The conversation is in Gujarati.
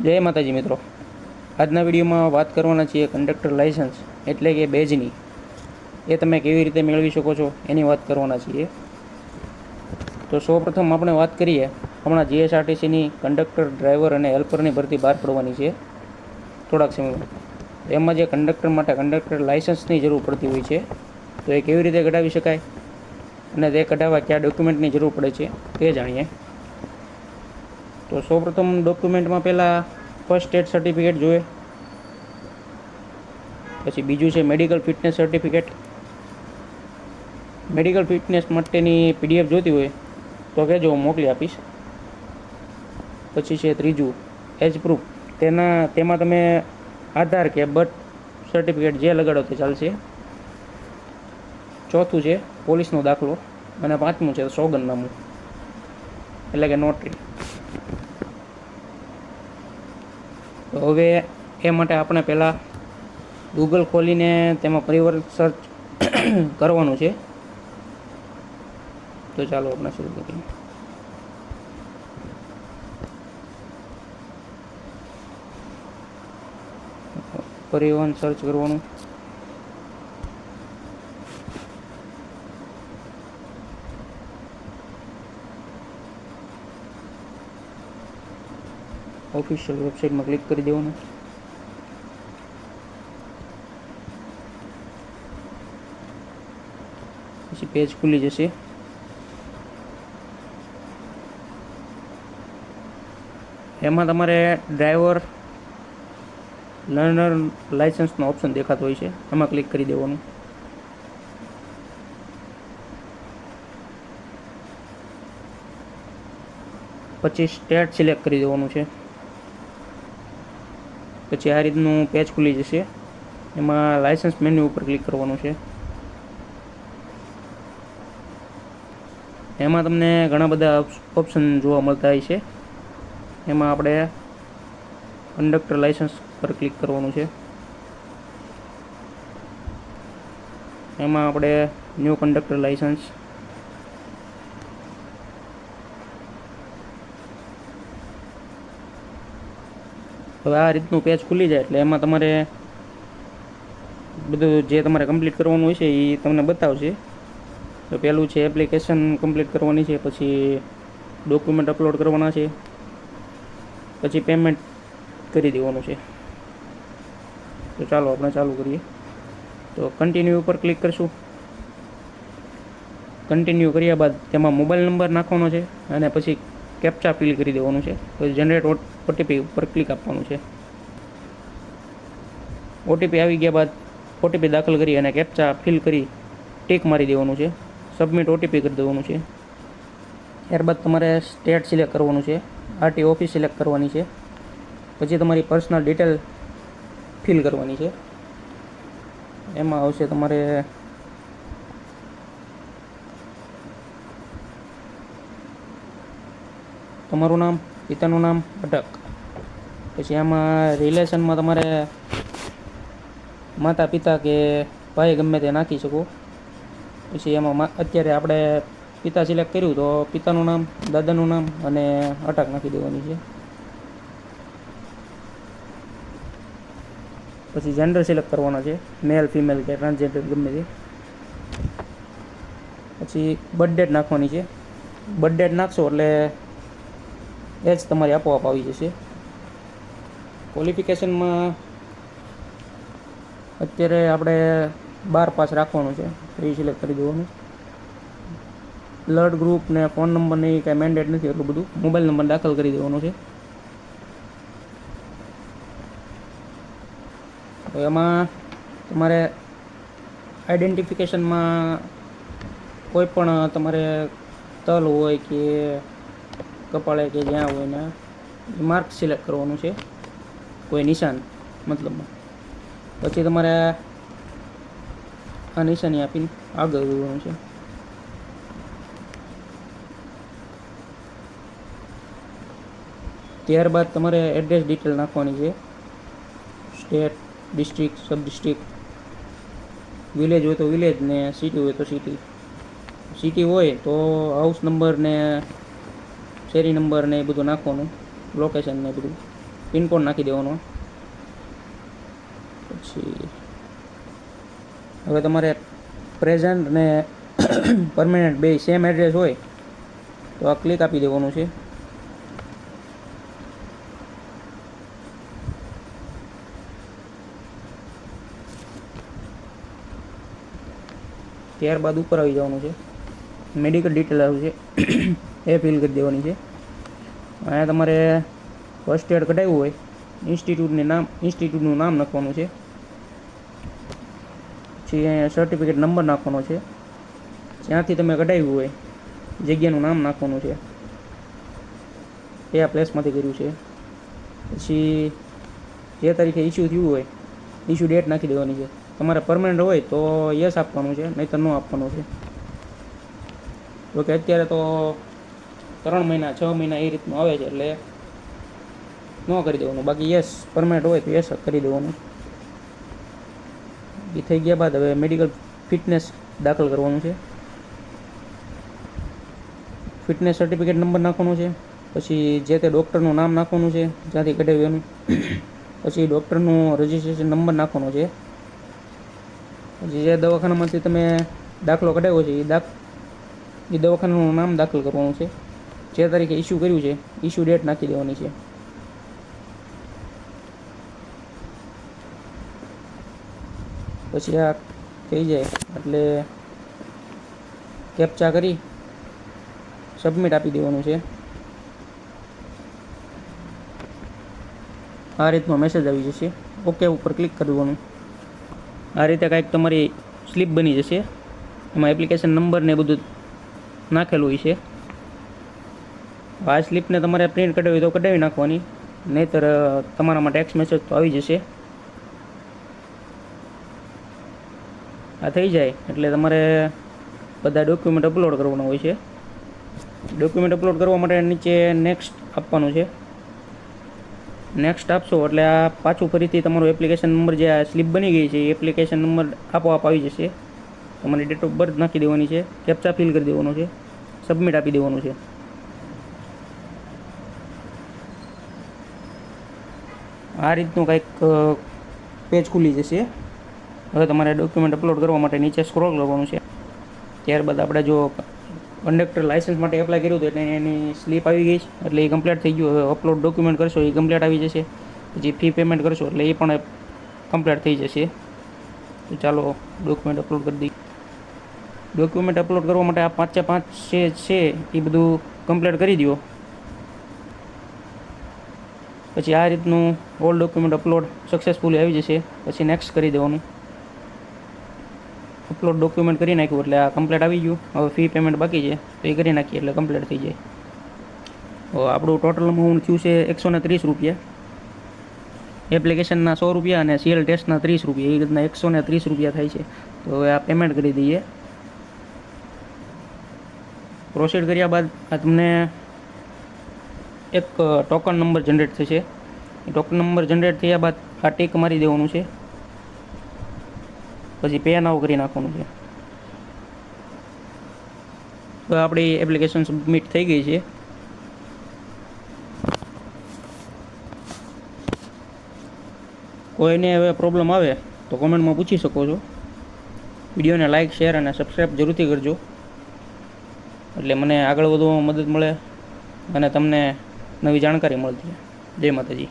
જય માતાજી મિત્રો, આજના વિડીયોમાં વાત કરવાના છીએ કંડક્ટર લાઇસન્સ એટલે કે બેજની. એ તમે કેવી રીતે મેળવી શકો છો એની વાત કરવાના છીએ. તો સૌપ્રથમ આપણે વાત કરીએ, હમણાં જીએસઆરટીસીની કંડક્ટર, ડ્રાઈવર અને હેલ્પરની ભરતી બહાર પડવાની છે થોડાક સમયમાં. એમાં જે કંડક્ટર માટે કંડક્ટર લાઇસન્સની જરૂર પડતી હોય છે, તો એ કેવી રીતે કઢાવી શકાય અને તે કઢાવવા કયા ડોક્યુમેન્ટની જરૂર પડે છે તે જાણીએ. તો સૌપ્રથમ ડોક્યુમેન્ટમાં પહેલાં ફર્સ્ટ એડ સર્ટિફિકેટ જોઈએ, પછી બીજું છે medical fitness certificate. Medical fitness માટેની પીડીએફ જોઈતી હોય તો કહેજો, હું મોકલી આપીશ. પછી છે ત્રીજું એજ પ્રૂફ, તેમાં તમે આધાર કે બર્થ સર્ટિફિકેટ જે લગાડો તે ચાલશે. ચોથું છે પોલીસનો દાખલો અને પાંચમું છે સોગંદનામું એટલે કે નોટરી. તો હવે એ માટે આપણે પહેલાં ગૂગલ ખોલીને તેમાં પરિવાર સર્ચ કરવાનું છે. તો ચાલો આપણે શરૂ કરીએ. પરિવહન સર્ચ કરવાનું. ઓફિશિયલ વેબસાઇટમાં ક્લિક કરી દેવાનું. પછી પેજ ખુલી જશે. એમાં તમારે ડ્રાઈવર લર્નર લાઇસન્સનો ઓપ્શન દેખાતો હોય છે, એમાં ક્લિક કરી દેવાનું. પછી સ્ટેટ સિલેક્ટ કરી દેવાનું છે. પછી આ રીતનું પેજ ખુલી જશે. એમાં લાઇસન્સ મેન્યુ ઉપર ક્લિક કરવાનું છે. એમાં તમને ઘણા બધા ઓપ્શન જોવા મળતા હોય છે. એમાં આપણે કંડક્ટર લાઇસન્સ પર ક્લિક કરવાનું છે. એમાં આપણે ન્યૂ કંડક્ટર લાઇસન્સ, હવે આ રીતનું પેજ ખુલી જાય એટલે એમાં તમારે બધું જે તમારે કમ્પ્લીટ કરવાનું હોય છે એ તમને બતાવશે. તો પહેલું છે એપ્લિકેશન કમ્પ્લીટ કરવાની છે, પછી ડોક્યુમેન્ટ અપલોડ કરવાના છે, પછી પેમેન્ટ કરી દેવાનું છે. તો ચાલો આપણે ચાલુ કરીએ. તો કન્ટિન્યુ ઉપર ક્લિક કરશું. કન્ટિન્યુ કર્યા બાદ તેમાં મોબાઈલ નંબર નાખવાનો છે અને પછી કેપ્ચા ફિલ કરી દેવાનું છે. પછી જનરેટ ઓટીપી ઉપર ક્લિક આપવાનું છે. ઓટીપી આવી ગયા બાદ ઓટીપી દાખલ કરી અને કેપ્ચા ફિલ કરી ટીક મારી દેવાનું છે. સબમિટ ઓટીપી કરી દેવાનું છે. ત્યારબાદ તમારે સ્ટેટ સિલેક્ટ કરવાનું છે, આરટી ઓફિસ સિલેક્ટ કરવાની છે. પછી તમારી પર્સનલ ડિટેલ ફિલ કરવાની છે. એમાં આવશે તમારે તમારું નામ, પિતાનું નામ, અટક. પછી આમાં રિલેશનમાં તમારે માતા પિતા કે ભાઈ ગમે તે નાખી શકો. પછી એમાં અત્યારે આપણે પિતા સિલેક્ટ કર્યું તો પિતાનું નામ, દાદાનું નામ અને અટક નાખી દેવાની છે. પછી જેન્ડર સિલેક્ટ કરવાના છે, મેલ, ફિમેલ કે ટ્રાન્સજેન્ડર ગમે તે. પછી બર્થ ડેટ નાખવાની છે. બર્થ ડેટ નાખશો એટલે એજ તમારી આપોઆપ આવી જશે. ક્વોલિફિકેશનમાં અત્યારે આપણે 12 પાસ રાખવાનું છે, એ સિલેક્ટ કરી દેવાનું. બ્લડ ગ્રુપ ને ફોન નંબર ને કાંઈ મેન્ડેટ નથી, એટલું બધું. મોબાઈલ નંબર દાખલ કરી દેવાનો છે. એમાં તમારે આઈડેન્ટિફિકેશનમાં કોઈ પણ તમારે તલ હોય કે કપાળે કે જ્યાં હોય ને માર્ક સિલેક્ટ કરવાનું છે, કોઈ નિશાન મતલબમાં. પછી તમારે આ નિશાની આપીને આગળ વધવાનું છે. ત્યારબાદ તમારે એડ્રેસ ડિટેલ નાખવાની છે, state, district, sub district, village હોય તો વિલેજ ને સિટી હોય તો સિટી. સિટી હોય તો હાઉસ નંબર ને શેરી નંબર ને એ બધું નાખવાનું, લોકેશન ને બધું. પિનકોડ નાખી દેવાનો. પછી હવે તમારે પ્રેઝન્ટ ને પરમેનન્ટ બે સેમ એડ્રેસ હોય તો આ ક્લિક આપી દેવાનું છે. ત્યારબાદ ઉપર આવી જવાનું છે, મેડિકલ ડિટેલ આવશે એ ફિલ કરી દેવાની છે. અહીંયા તમારે ફર્સ્ટ એડ કઢાવ્યું હોય ઇન્સ્ટિટ્યૂટનું નામ નાખવાનું છે. પછી અહીંયા સર્ટિફિકેટ નંબર નાખવાનો છે, જ્યાંથી તમે કઢાવ્યું હોય જગ્યાનું નામ નાખવાનું છે, કયા પ્લેસમાંથી કર્યું છે. પછી જે તારીખે ઇસ્યુ થયું હોય ઇસ્યુ ડેટ નાખી દેવાની છે. તમારે પરમનન્ટ હોય તો યસ આપવાનું છે, નહીંતર નો આપવાનું છે. જોકે અત્યારે તો 3 મહિના 6 મહિના એ રીતનું આવે છે, એટલે ન કરી દેવાનું. બાકી યસ પરમનન્ટ હોય તો યસ કરી દેવાનું. એ થઈ ગયા બાદ હવે મેડિકલ ફિટનેસ દાખલ કરવાનું છે. ફિટનેસ સર્ટિફિકેટ નંબર નાખવાનો છે. પછી જે તે ડૉક્ટરનું નામ નાખવાનું છે જ્યાંથી કઢાવ્યું એનું. પછી ડૉક્ટરનું રજિસ્ટ્રેશન નંબર નાખવાનો છે. પછી જે દવાખાનામાંથી તમે દાખલો કઢાવ્યો છે એ દવાખાનાનું નામ દાખલ કરવાનું છે. જે તારીખે ઇસ્યુ કર્યું છે ઇસ્યુ ડેટ નાખી દેવાની છે. પછી આ થઈ જાય એટલે કેપ્ચા કરી સબમિટ આપી દેવાનું છે. આ રીતનો મેસેજ આવી જશે. ઓકે ઉપર ક્લિક કરી દેવાનું. આ રીતે કાંઈક તમારી સ્લીપ બની જશે. એમાં એપ્લિકેશન નંબર ને બધું નાખેલું હોય છે. આ સ્લીપને તમારે પ્રિન્ટ કઢાવી તો કઢાવી નાખવાની, નહીંતર તમારામાં ટેક્સ્ટ મેસેજ તો આવી જશે. આ થઈ જાય એટલે તમારે બધા ડોક્યુમેન્ટ અપલોડ કરવાના હોય છે. ડોક્યુમેન્ટ અપલોડ કરવા માટે નીચે નેક્સ્ટ આપવાનું છે. નેક્સ્ટ આપશો એટલે આ પાછું ફરીથી તમારો એપ્લિકેશન નંબર જે આ સ્લીપ બની ગઈ છે એ એપ્લિકેશન નંબર આપોઆપ આવી જશે. તમારી ડેટ ઓફ બર્થ નાખી દેવાની છે, કેપ્ચા ફિલ કરી દેવાનો છે, સબમિટ આપી દેવાનું છે. આ રીતનું કંઈક પેજ ખુલી જશે. હવે તમારે ડોક્યુમેન્ટ અપલોડ કરવા માટે નીચે સ્ક્રોલ કરવાનું છે. ત્યારબાદ આપણે જો કંડક્ટર લાઇસન્સ માટે એપ્લાય કર્યું હતું એટલે એની સ્લીપ આવી ગઈ છે, એટલે એ કમ્પ્લીટ થઈ ગયું. હવે અપલોડ ડોક્યુમેન્ટ કરશો એ કમ્પ્લીટ આવી જશે. પછી ફી પેમેન્ટ કરશો એટલે એ પણ કમ્પ્લીટ થઈ જશે. તો ચાલો ડોક્યુમેન્ટ અપલોડ કરી દઈએ. ડોક્યુમેન્ટ અપલોડ કરવા માટે આ 5 છે એ બધું કમ્પ્લીટ કરી દો. પછી આ રીતનું ઓલ ડોક્યુમેન્ટ અપલોડ સક્સેસફુલી આવી જશે. પછી નેક્સ્ટ કરી દેવાનું. અપલોડ ડોક્યુમેન્ટ કરી નાખ્યું એટલે આ કમ્પ્લીટ આવી ગયું. હવે ફી પેમેન્ટ બાકી છે તો એ કરી નાખીએ એટલે કમ્પ્લીટ થઈ જાય. આપણું ટોટલ અમાઉન્ટ થયું છે 130 રૂપિયા. એપ્લિકેશનના 100 રૂપિયા અને સીએલ ટેસ્ટના 30 રૂપિયા, એ રીતના 130 રૂપિયા થાય છે. તો હવે આ પેમેન્ટ કરી દઈએ. પ્રોસીડ કર્યા બાદ આ તમને એક ટોકન નંબર જનરેટ થશે. એ ટોકન નંબર જનરેટ થયા બાદ આ ટીક મારી દેવાનું છે. પછી પે નાઉ કરી નાખવાનું છે. તો આપણી એપ્લિકેશન સબમિટ થઈ ગઈ છે. કોઈને હવે પ્રોબ્લેમ આવે તો કોમેન્ટમાં પૂછી શકો છો. વિડીયોને લાઇક શેર અને સબસ્ક્રાઈબ જરૂરથી કરજો, એટલે મને આગળ વધવામાં મદદ મળે અને તમને નવી જાણકારી મળતી. જય માતાજી.